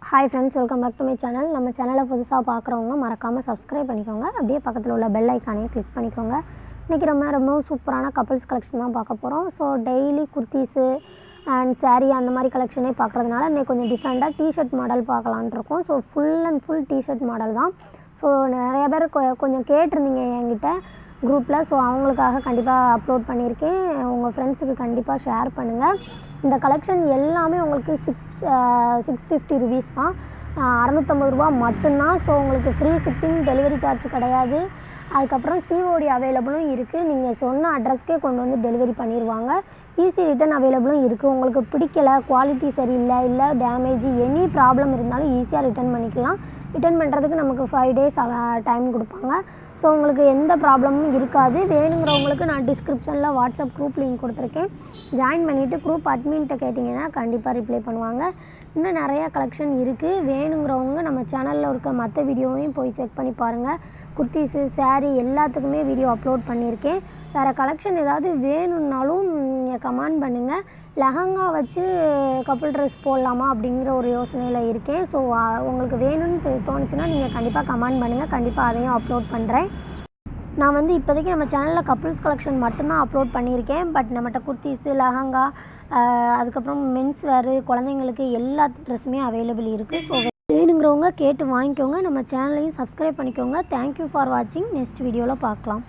Hi friends, welcome back to my channel. நம்ம சேனலை புதுசாக பார்க்குறவங்க மறக்காமல் சப்ஸ்கிரைப் பண்ணிக்கோங்க. அப்படியே பக்கத்தில் உள்ள பெல் ஐக்கானையும் கிளிக் பண்ணிக்கோங்க. இன்றைக்கி ரொம்ப சூப்பரான கப்புள்ஸ் கலெக்ஷன் தான் பார்க்க போகிறோம். So daily kurtis and sari அந்த மாதிரி கலெக்ஷனே பார்க்குறதுனால இன்றைக்கி கொஞ்சம் டிஃப்ரெண்ட்டாக டிஷர்ட் மாடல் பார்க்கலான் இருக்கோம். So full and full T shirt model தான். ஸோ நிறைய பேர் கொஞ்சம் கேட்டிருந்தீங்க என்கிட்ட குரூப்பில். ஸோ அவங்களுக்காக கண்டிப்பாக அப்லோட் பண்ணியிருக்கேன். உங்கள் ஃப்ரெண்ட்ஸுக்கு கண்டிப்பாக ஷேர் பண்ணுங்கள். இந்த கலெக்ஷன் எல்லாமே உங்களுக்கு 650 ருபீஸ் தான், 650 ரூபா மட்டும்தான். ஸோ உங்களுக்கு ஃப்ரீ ஷிப்பிங், டெலிவரி சார்ஜ் கிடையாது. அதுக்கப்புறம் சிஓடி அவைலபிளும் இருக்குது. நீங்கள் சொன்ன அட்ரஸ்க்கே கொண்டு வந்து டெலிவரி பண்ணிடுவாங்க. ஈஸி ரிட்டன் அவைலபிளும் இருக்குது. உங்களுக்கு பிடிக்கலை, குவாலிட்டி சரியில்லை, இல்லை டேமேஜ் எனி ப்ராப்ளம் இருந்தாலும் ஈஸியாக ரிட்டன் பண்ணிக்கலாம். ரிட்டன் பண்ணுறதுக்கு நமக்கு 5 டேஸ் டைம் கொடுப்பாங்க. ஸோ உங்களுக்கு எந்த ப்ராப்ளமும் இருக்காது. வேணுங்கிறவங்களுக்கு நான் டிஸ்கிரிப்ஷனில் வாட்ஸ்அப் குரூப் லிங்க் கொடுத்துருக்கேன். ஜாயின் பண்ணிவிட்டு குரூப் அட்மின்கிட்ட கேட்டிங்கன்னா கண்டிப்பாக ரிப்ளை பண்ணுவாங்க. இன்னும் நிறையா கலெக்ஷன் இருக்குது. வேணுங்கிறவங்க நம்ம சேனலில் இருக்க மற்ற வீடியோவையும் போய் செக் பண்ணி பாருங்கள். குர்த்திஸு, சாரீ எல்லாத்துக்குமே வீடியோ அப்லோட் பண்ணியிருக்கேன். வேறு கலெக்ஷன் ஏதாவது வேணும்னாலும் நீங்கள் கமெண்ட் பண்ணுங்கள். லெஹங்கா வச்சு கப்புள் ட்ரெஸ் போடலாமா அப்படிங்கிற ஒரு யோசனையில் இருக்கேன். ஸோ உங்களுக்கு வேணும்னு தோணுச்சுன்னா நீங்கள் கண்டிப்பாக கமெண்ட் பண்ணுங்கள். கண்டிப்பாக அதையும் அப்லோட் பண்ணுறேன். நான் இப்போதைக்கு நம்ம சேனலில் கப்புள்ஸ் கலெக்ஷன் மட்டும்தான் அப்லோட் பண்ணியிருக்கேன். பட் நம்மகிட்ட குர்த்திஸு, லெஹங்கா, அதுக்கப்புறம் மென்ஸ் வேறு, குழந்தைங்களுக்கு எல்லா ட்ரெஸ்ஸுமே அவைலபிள் இருக்குது. ஸோ வேணுங்கிறவங்க கேட்டு வாங்கிக்கோங்க. நம்ம சேனலையும் சப்ஸ்கிரைப் பண்ணிக்கோங்க. தேங்க்யூ ஃபார் வாட்சிங். நெக்ஸ்ட் வீடியோவில் பார்க்கலாம்.